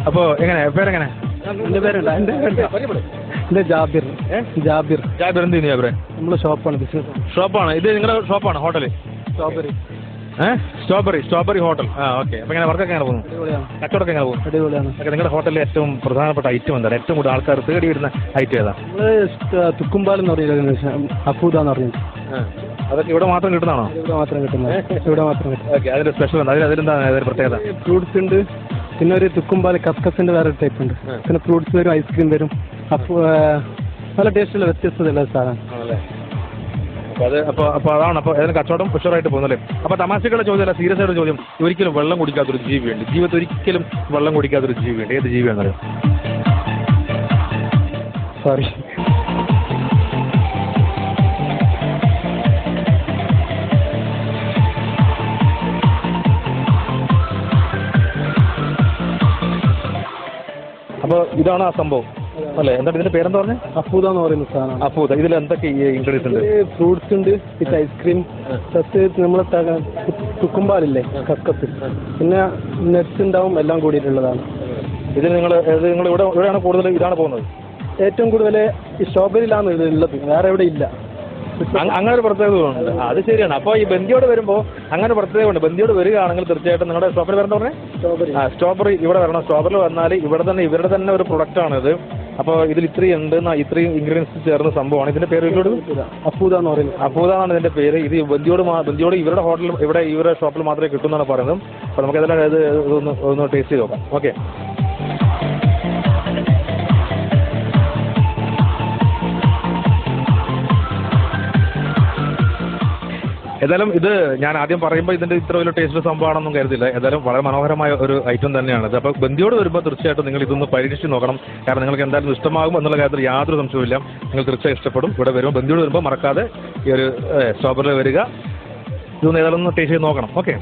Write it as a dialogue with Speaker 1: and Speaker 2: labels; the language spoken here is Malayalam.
Speaker 1: അപ്പോ എങ്ങനെ പേരെങ്ങനെ?
Speaker 2: എൻ്റെ പേരുണ്ട് എൻ്റെ ജാബിർ. ജാബിർ
Speaker 1: എന്ത് ചെയ്യുന്നു ജാബിറെ?
Speaker 2: നമ്മളെ ഷോപ്പാണ്, ബിസിനസ്
Speaker 1: ഷോപ്പാണ്. ഇത് നിങ്ങളുടെ ഷോപ്പാണ്, hotel?
Speaker 2: Strawberry.
Speaker 1: Strawberry hotel. Okay. അപ്പോൾ എങ്ങനെ വർക്കൊക്കെ എങ്ങനെ പോകുന്നു? കച്ചവടമൊക്കെ എങ്ങനെ പോകുന്നു?
Speaker 2: അടിപൊളിയാണ്.
Speaker 1: നിങ്ങളുടെ ഹോട്ടലിലെ ഏറ്റവും പ്രധാനപ്പെട്ട ഐറ്റം എന്താണ്? ഏറ്റവും കൂടുതൽ ആൾക്കാർ തേടി വരുന്ന ഐറ്റം ഏതാ?
Speaker 2: നമ്മൾ തുക്കുംപാലം എന്ന് പറയുന്നത് അഫൂദ എന്ന് പറയുന്നത്.
Speaker 1: അതൊക്കെ ഇവിടെ മാത്രം കിട്ടുന്നതാണോ?
Speaker 2: ഇവിടെ മാത്രം കിട്ടുന്നത്. ഇവിടെ മാത്രം കിട്ടും.
Speaker 1: ഓക്കെ. അതിന്റെ സ്പെഷ്യൽ ഉണ്ട്. അതിലെന്താണ് അതിന്റെ പ്രത്യേകത?
Speaker 2: ഫ്രൂട്ട്സ് ഉണ്ട്, പിന്നെ ഒരു തുക്കുംപാൽ കസ്കസിന്റെ വേറെ ടൈപ്പ് ഉണ്ട്, പിന്നെ ഫ്രൂട്ട്സ് വരും, ഐസ്ക്രീം വരും. നല്ല ടേസ്റ്റുള്ള വ്യത്യസ്തതയുള്ള സാധനം.
Speaker 1: അപ്പോൾ അതാണ്. അപ്പോൾ അതിന് കച്ചവടം ഉഷാറായിട്ട് പോകുന്നല്ലേ? അപ്പോൾ തമാശകളുടെ ചോദ്യമല്ല, സീരിയസ് ആയിട്ട് ചോദ്യം. ഒരിക്കലും വെള്ളം കുടിക്കാത്തൊരു ജീവിയുണ്ട്, ജീവിതത്തിൽ ഒരിക്കലും വെള്ളം കുടിക്കാത്തൊരു ജീവിയുണ്ട്. ഏത് ജീവിയാണെന്നറിയാം?
Speaker 2: സോറി.
Speaker 1: അപ്പോൾ ഇതാണ് ആ സംഭവം അല്ലേ? എന്താണ് ഇതിന്റെ പേരെന്താ പറഞ്ഞത്?
Speaker 2: അഫൂദ എന്ന് പറയുന്ന സാധനം.
Speaker 1: അഫൂദ. ഇതിൽ എന്തൊക്കെ ഇൻഗ്രീഡിയൻസ് ഉണ്ട്?
Speaker 2: ഫ്രൂട്ട്സ് ഉണ്ട്, പിന്നെ ഐസ്ക്രീം, പ്ലസ് നമ്മളെ തുക്കുംപാലില്ലേ, കസ്കസ്, പിന്നെ നട്ട്സ് ഉണ്ടാവും, എല്ലാം കൂടിയിട്ടുള്ളതാണ്.
Speaker 1: ഇതിൽ നിങ്ങൾ ഇവിടെയാണ് കൂടുതൽ ഇതാണ് പോകുന്നത്?
Speaker 2: ഏറ്റവും കൂടുതൽ ഈ സ്ട്രോബെറിയിലാണ് ഇത് ഉള്ളത്, വേറെ എവിടെ ഇല്ല.
Speaker 1: അങ്ങനെ ഒരു പ്രത്യേകതയുണ്ട്. അത് ശരിയാണ്. അപ്പോൾ ഈ ബന്ദിയോട് വരുമ്പോൾ അങ്ങനെ പ്രത്യേകമുണ്ട്. ബന്ദിയോട് വരികയാണെങ്കിൽ തീർച്ചയായിട്ടും നിങ്ങളുടെ സ്ട്രോബെറി വരണം പറഞ്ഞേ. സ്ട്രോബെറി ഇവിടെ വരണം. സ്ട്രോബെറി വന്നാൽ ഇവരുടെ തന്നെ ഒരു പ്രൊഡക്റ്റാണിത്. അപ്പോൾ ഇതിൽ ഇത്രയും ഉണ്ട്, ഇത്രയും ഇൻഗ്രീഡിയൻസ് ചേർന്ന സംഭവമാണ്. ഇതിന്റെ പേര്
Speaker 2: അഫൂദ എന്ന് പറയുന്നത്.
Speaker 1: അഫൂദ എന്നാണ് ഇതിന്റെ പേര്. ഇത് ബന്ദിയോട് ഇവരുടെ ഹോട്ടലിൽ ഇവരുടെ ഷോപ്പിൽ മാത്രമേ കിട്ടുമെന്നാണ് പറയുന്നത്. അപ്പോൾ നമുക്ക് ഇതെല്ലാം ഒന്ന് ടേസ്റ്റ് ചെയ്ത് നോക്കാം. ഓക്കെ. ഏതായാലും ഇത് ഞാൻ ആദ്യം പറയുമ്പോൾ ഇതിന്റെ ഇത്ര വലിയ ടേസ്റ്റ് സംഭവമാണെന്നും കരുതില്ല. ഏതായാലും വളരെ മനോഹരമായ ഒരു ഐറ്റം തന്നെയാണിത്. അപ്പോൾ ബന്ദിയോട് വരുമ്പോൾ തീർച്ചയായിട്ടും നിങ്ങൾ ഇതൊന്ന് പരീക്ഷിച്ച് നോക്കണം. കാരണം നിങ്ങൾക്ക് എന്തായാലും ഇഷ്ടമാകും എന്നുള്ള കാര്യത്തിൽ യാതൊരു സംശയമില്ല. നിങ്ങൾ തീർച്ചയായും ഇഷ്ടപ്പെടും. ഇവിടെ വരുമ്പോൾ ബന്ദിയോട് വരുമ്പോൾ മറക്കാതെ ഈ ഒരു സ്ട്രോബെറി വരിക. ഇതൊന്ന് ഏതായാലും ഒന്ന് ടേസ്റ്റ് ചെയ്ത് നോക്കണം. ഓക്കെ.